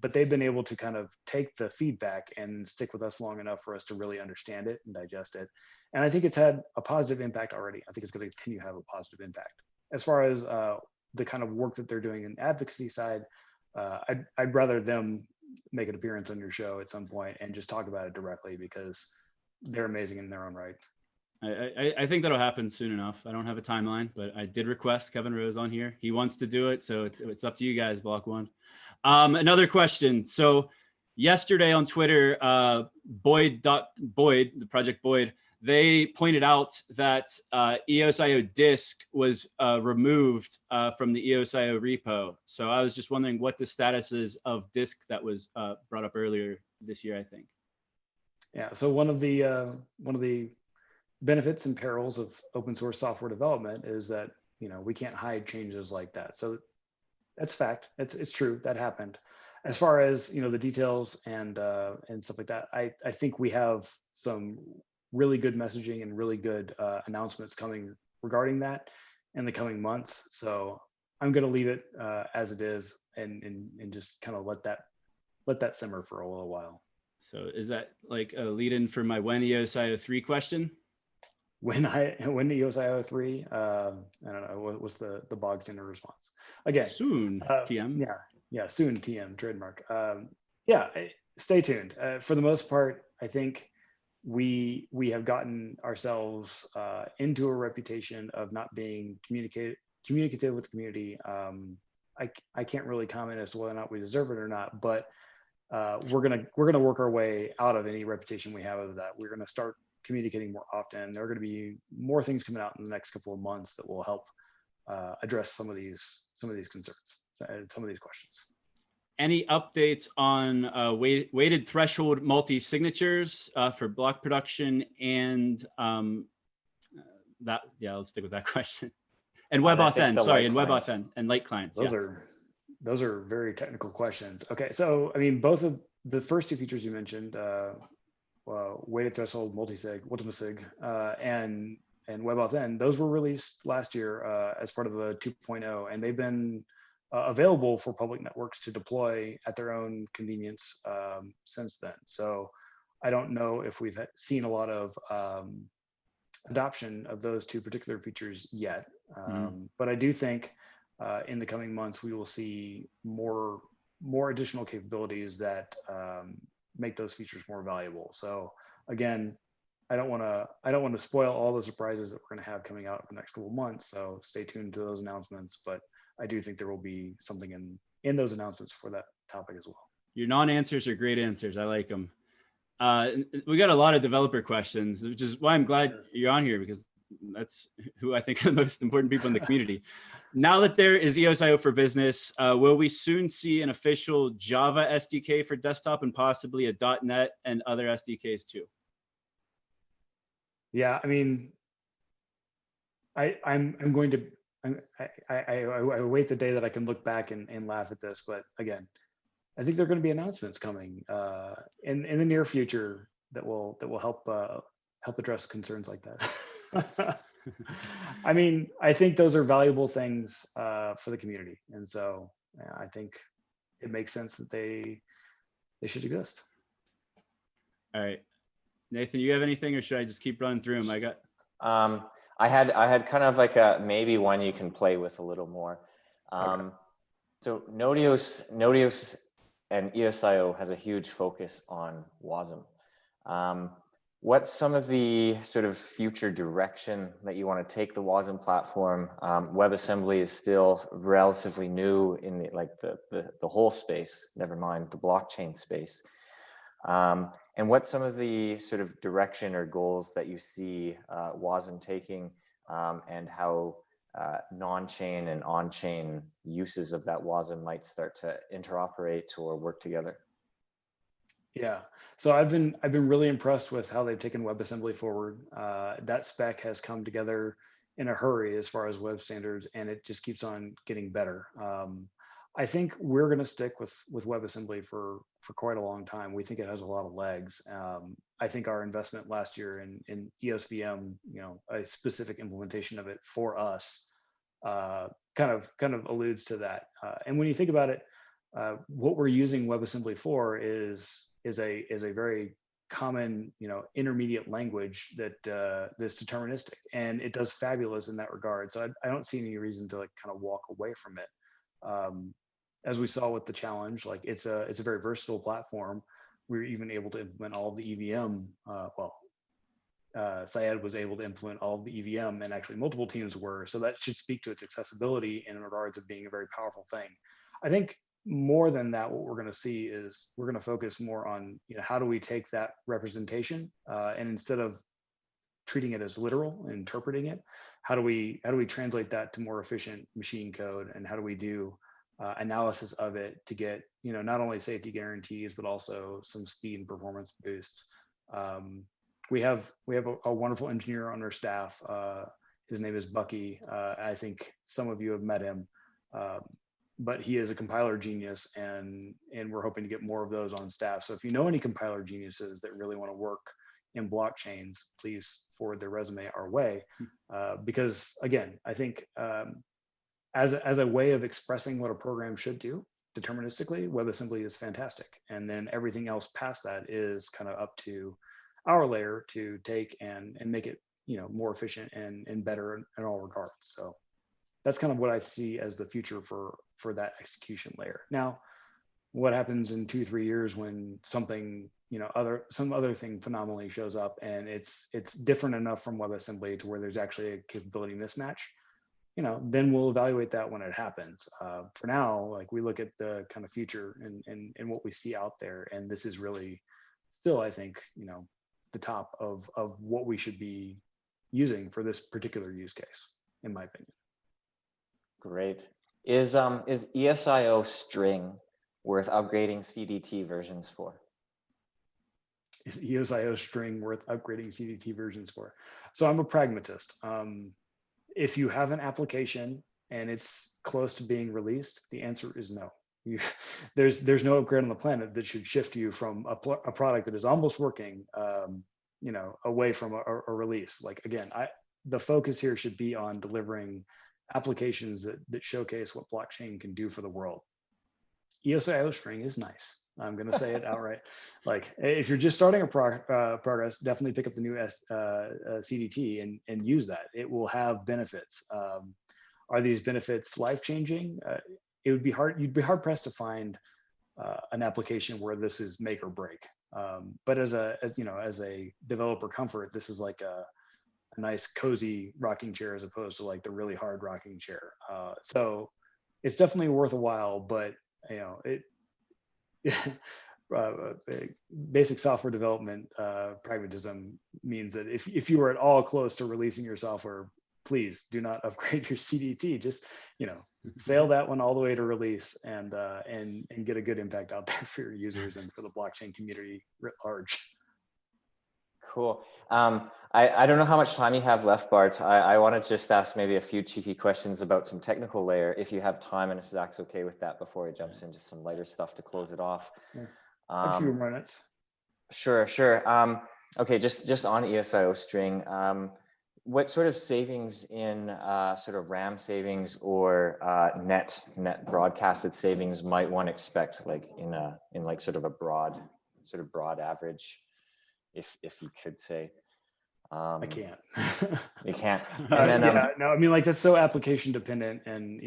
but they've been able to kind of take the feedback and stick with us long enough for us to really understand it and digest it. And I think it's had a positive impact already. I think it's going to continue to have a positive impact. As far as the kind of work that they're doing in the advocacy side, I'd rather them make an appearance on your show at some point and just talk about it directly, because they're amazing in their own right. I think that'll happen soon enough. I don't have a timeline, but I did request Kevin Rose on here. He wants to do it, so it's up to you guys, Block.one. Another question. So yesterday on Twitter, Boyd, the project Boyd, they pointed out that EOSIO DISK was removed from the EOSIO repo. So I was just wondering what the status is of DISK that was brought up earlier this year, I think. Yeah. So one of the benefits and perils of open source software development is that we can't hide changes like that. So that's fact. It's true that happened. As far as the details and stuff like that, I think we have some really good messaging and really good announcements coming regarding that in the coming months. So I'm going to leave it as it is and just kind of let that simmer for a little while. So is that like a lead in for my when EOSIO 3 question? when the EOSIO 3, I don't know, what was the bog standard response? Again, Soon, TM. yeah, soon TM trademark. Yeah, stay tuned. For the most part, I think we have gotten ourselves into a reputation of not being communicative with the community. I can't really comment as to whether or not we deserve it or not, but we're gonna work our way out of any reputation we have of that. We're gonna start communicating more often. There are going to be more things coming out in the next couple of months that will help address some of these concerns and some of these questions. Any updates on weighted threshold multi-signatures for block production and that? Yeah, let's stick with that question. And WebAuthn, sorry, and WebAuthn and light clients. Those are very technical questions. Okay, so I mean, both of the first two features you mentioned, weighted threshold multi-sig, ultima-sig, and WebAuthn, those were released last year as part of the 2.0, and they've been available for public networks to deploy at their own convenience since then. So I don't know if we've seen a lot of adoption of those two particular features yet, but I do think in the coming months we will see more additional capabilities that make those features more valuable. So again, I don't want to spoil all the surprises that we're going to have coming out in the next couple of months. So stay tuned to those announcements. But I do think there will be something in those announcements for that topic as well. Your non-answers are great answers. I like them. We got a lot of developer questions, which is why I'm glad you're on here, because that's who I think are the most important people in the community. Now that there is EOSIO for Business, will we soon see an official Java SDK for desktop and possibly a .NET and other SDKs too? Yeah, I mean, I wait the day that I can look back and laugh at this, but again, I think there are going to be announcements coming in the near future that will help address concerns like that. I mean, I think those are valuable things for the community, and so I think it makes sense that they should exist. All right, Nathan, you have anything, or should I just keep running through them? I got. I had kind of like a maybe one you can play with a little more. Okay. So Node.EOS and EOSIO has a huge focus on WASM. What's some of the sort of future direction that you want to take the WASM platform? WebAssembly is still relatively new in the whole space, never mind the blockchain space. And what's some of the sort of direction or goals that you see WASM taking, and how non-chain and on-chain uses of that WASM might start to interoperate or work together? Yeah, so I've been really impressed with how they've taken WebAssembly forward. That spec has come together in a hurry as far as web standards, and it just keeps on getting better. I think we're going to stick with WebAssembly for quite a long time. We think it has a lot of legs. I think our investment last year in EOS VM, a specific implementation of it for us, kind of alludes to that. And when you think about it, what we're using WebAssembly for is a very common, intermediate language that's deterministic, and it does fabulous in that regard. So I don't see any reason to kind of walk away from it. As we saw with the challenge, it's a very versatile platform. We were even able to implement all of the EVM. Syed was able to implement all of the EVM, and actually multiple teams were. So that should speak to its accessibility in regards of being a very powerful thing. I think more than that, what we're going to see is we're going to focus more on how do we take that representation and instead of treating it as literal and interpreting it, how do we translate that to more efficient machine code, and how do we do analysis of it to get not only safety guarantees but also some speed and performance boosts. We have a wonderful engineer on our staff. His name is Bucky. I think some of you have met him, but he is a compiler genius, and we're hoping to get more of those on staff. So if you know any compiler geniuses that really want to work in blockchains, please forward their resume our way, because again, I think as a way of expressing what a program should do deterministically, WebAssembly is fantastic. And then everything else past that is kind of up to our layer to take and make it more efficient and better in all regards. So that's kind of what I see as the future for that execution layer. Now, what happens in 2-3 years when something, some other thing phenomenally shows up and it's different enough from WebAssembly to where there's actually a capability mismatch, then we'll evaluate that when it happens. For now, like, we look at the kind of future and what we see out there, and this is really still, I think, the top of what we should be using for this particular use case, in my opinion. Great. Is EOSIO string worth upgrading CDT versions for? Is EOSIO string worth upgrading CDT versions for? So I'm a pragmatist. If you have an application and it's close to being released, the answer is no. There's no upgrade on the planet that should shift you from a product that is almost working, away from a release. Like, again, the focus here should be on delivering applications that showcase what blockchain can do for the world. EOSIO string is nice. I'm going to say it outright. Like, if you're just starting a progress, definitely pick up the new CDT and use that. It will have benefits. Are these benefits life-changing? It would be hard. You'd be hard pressed to find an application where this is make or break. But as a developer comfort, this is like a nice cozy rocking chair as opposed to like the really hard rocking chair. So it's definitely worth a while, but basic software development pragmatism means that if you are at all close to releasing your software, please do not upgrade your CDT. Just sail that one all the way to release and get a good impact out there for your users and for the blockchain community writ large. Cool. I don't know how much time you have left, Bart. I want to just ask maybe a few cheeky questions about some technical layer, if you have time and if Zach's okay with that before he jumps into some lighter stuff to close it off. Yeah. A few minutes. Sure. Okay, just on EOSIO string, what sort of savings in sort of RAM savings or net broadcasted savings might one expect, like in like sort of a broad average? If you could say. I can't. You can't. And then, no, I mean, like, that's so application dependent, and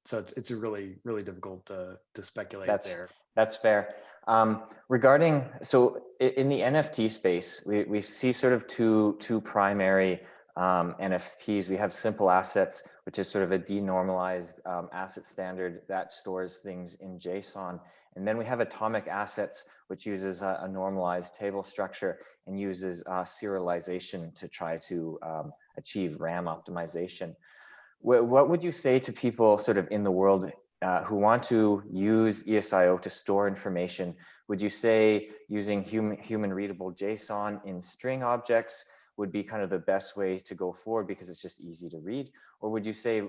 so it's a really difficult to speculate there. That's fair. Regarding, so in the NFT space, we see sort of two primary NFTs. We have simple assets, which is sort of a denormalized asset standard that stores things in JSON. And then we have atomic assets, which uses a normalized table structure and uses serialization to try to achieve RAM optimization. What would you say to people sort of in the world who want to use EOSIO to store information? Would you say using human readable JSON in string objects would be kind of the best way to go forward because it's just easy to read? Or would you say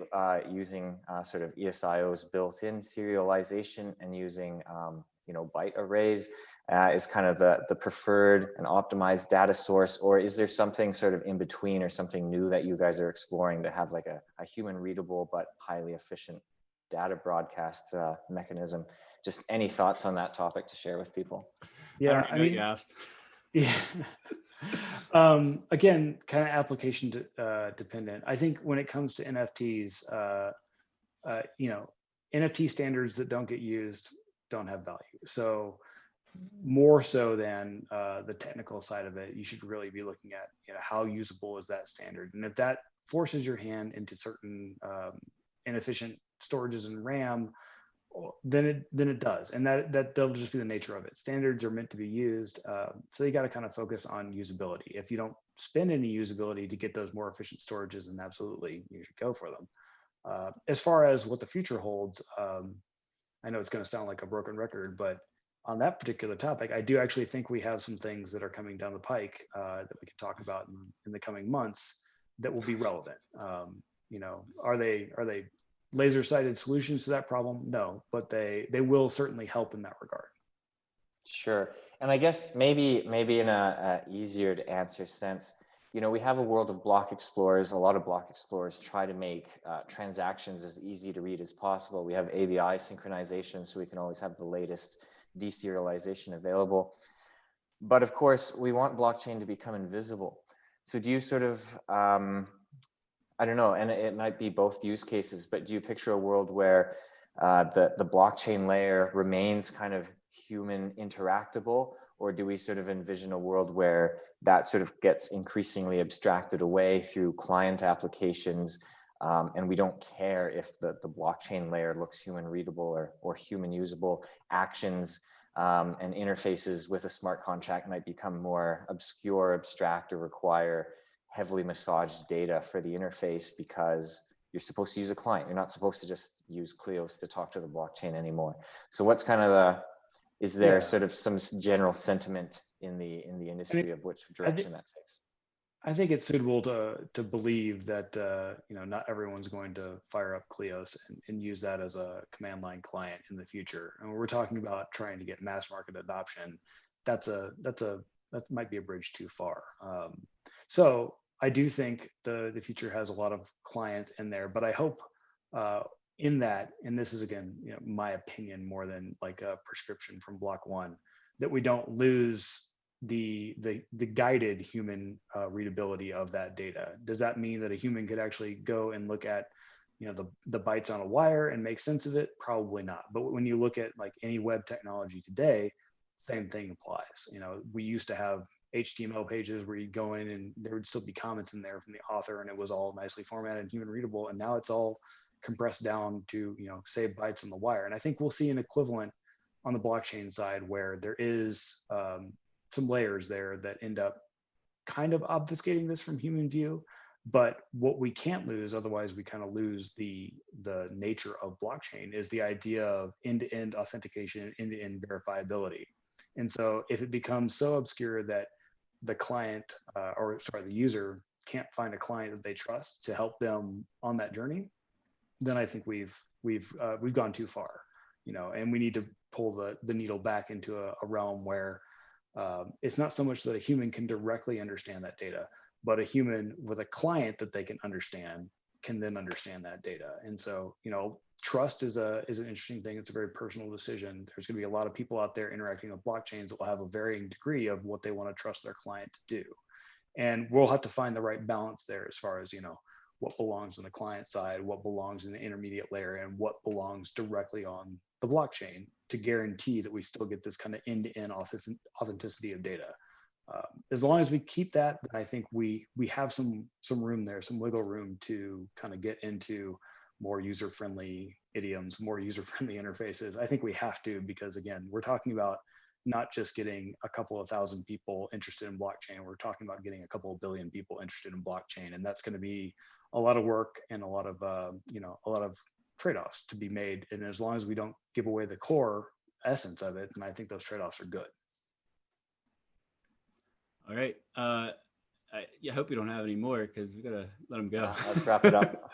using sort of EOSIO's built-in serialization and using byte arrays is kind of the preferred and optimized data source? Or is there something sort of in between or something new that you guys are exploring to have like a human readable but highly efficient data broadcast mechanism? Just any thoughts on that topic to share with people? Yeah, I mean, you asked. Yeah. Again, kind of application dependent. I think when it comes to NFTs, NFT standards that don't get used don't have value. So more so than the technical side of it, you should really be looking at how usable is that standard, and if that forces your hand into certain inefficient storages in RAM, then it does, and that'll just be the nature of it. Standards are meant to be used, so you got to kind of focus on usability. If you don't spend any usability to get those more efficient storages, then absolutely you should go for them. As far as what the future holds, I know it's going to sound like a broken record, but on that particular topic, I do actually think we have some things that are coming down the pike that we can talk about in the coming months that will be relevant. Are they laser-sighted solutions to that problem? No, but they will certainly help in that regard. Sure. And I guess maybe in a easier to answer sense, we have a world of block explorers. A lot of block explorers try to make transactions as easy to read as possible. We have ABI synchronization, so we can always have the latest deserialization available. But of course, we want blockchain to become invisible. So do you sort of, I don't know, and it might be both use cases, but do you picture a world where the blockchain layer remains kind of human interactable, or do we sort of envision a world where that sort of gets increasingly abstracted away through client applications, and we don't care if the blockchain layer looks human readable or human usable? Actions and interfaces with a smart contract might become more obscure, abstract, or require heavily massaged data for the interface because you're supposed to use a client. You're not supposed to just use Kleos to talk to the blockchain anymore. So what's kind of is there sort of some general sentiment in the industry of which direction that takes? I think it's suitable to believe that not everyone's going to fire up Kleos and use that as a command line client in the future. And when we're talking about trying to get mass market adoption, that might be a bridge too far. So I do think the future has a lot of clients in there, but I hope in that, and this is again, my opinion more than like a prescription from Block.one, that we don't lose the guided human readability of that data. Does that mean that a human could actually go and look at the bytes on a wire and make sense of it? Probably not. But when you look at like any web technology today, same thing applies. We used to have HTML pages where you'd go in and there would still be comments in there from the author and it was all nicely formatted and human readable, and now it's all compressed down to save bytes on the wire. And I think we'll see an equivalent on the blockchain side where there is some layers there that end up kind of obfuscating this from human view. But what we can't lose, otherwise we kind of lose the nature of blockchain, is the idea of end-to-end authentication, end-to-end verifiability. And so if it becomes so obscure that the client, the user can't find a client that they trust to help them on that journey, then I think we've gone too far, and we need to pull the needle back into a realm where it's not so much that a human can directly understand that data, but a human with a client that they can understand can then understand that data. And so, trust is an interesting thing. It's a very personal decision. There's going to be a lot of people out there interacting with blockchains that will have a varying degree of what they want to trust their client to do. And we'll have to find the right balance there as far as, what belongs on the client side, what belongs in the intermediate layer, and what belongs directly on the blockchain to guarantee that we still get this kind of end-to-end authenticity of data. As long as we keep that, then I think we have some room there, some wiggle room to kind of get into more user-friendly idioms, more user-friendly interfaces. I think we have to, because again, we're talking about not just getting a couple of thousand people interested in blockchain, we're talking about getting a couple of billion people interested in blockchain. And that's going to be a lot of work and a lot of trade-offs to be made. And as long as we don't give away the core essence of it, then I think those trade-offs are good. All right. I hope we don't have any more because we got to let them go. Let's wrap it up.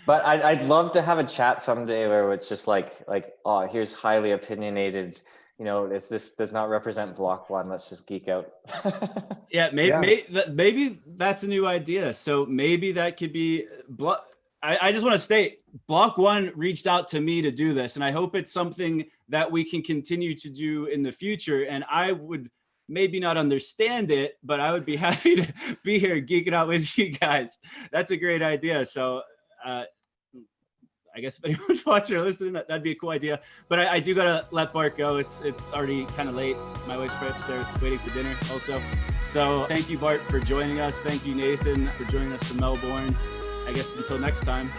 But I'd love to have a chat someday where it's just like, oh, here's highly opinionated, if this does not represent Block.one, let's just geek out. Yeah, maybe that's a new idea. So maybe that could be I just want to state Block.one reached out to me to do this, and I hope it's something that we can continue to do in the future. And I would maybe not understand it, but I would be happy to be here geeking out with you guys. That's a great idea. So I guess if anyone's watching or listening, that'd be a cool idea. But I do gotta let Bart go. It's already kind of late. My wife's right upstairs waiting for dinner also. So thank you, Bart, for joining us. Thank you, Nathan, for joining us from Melbourne. I guess until next time.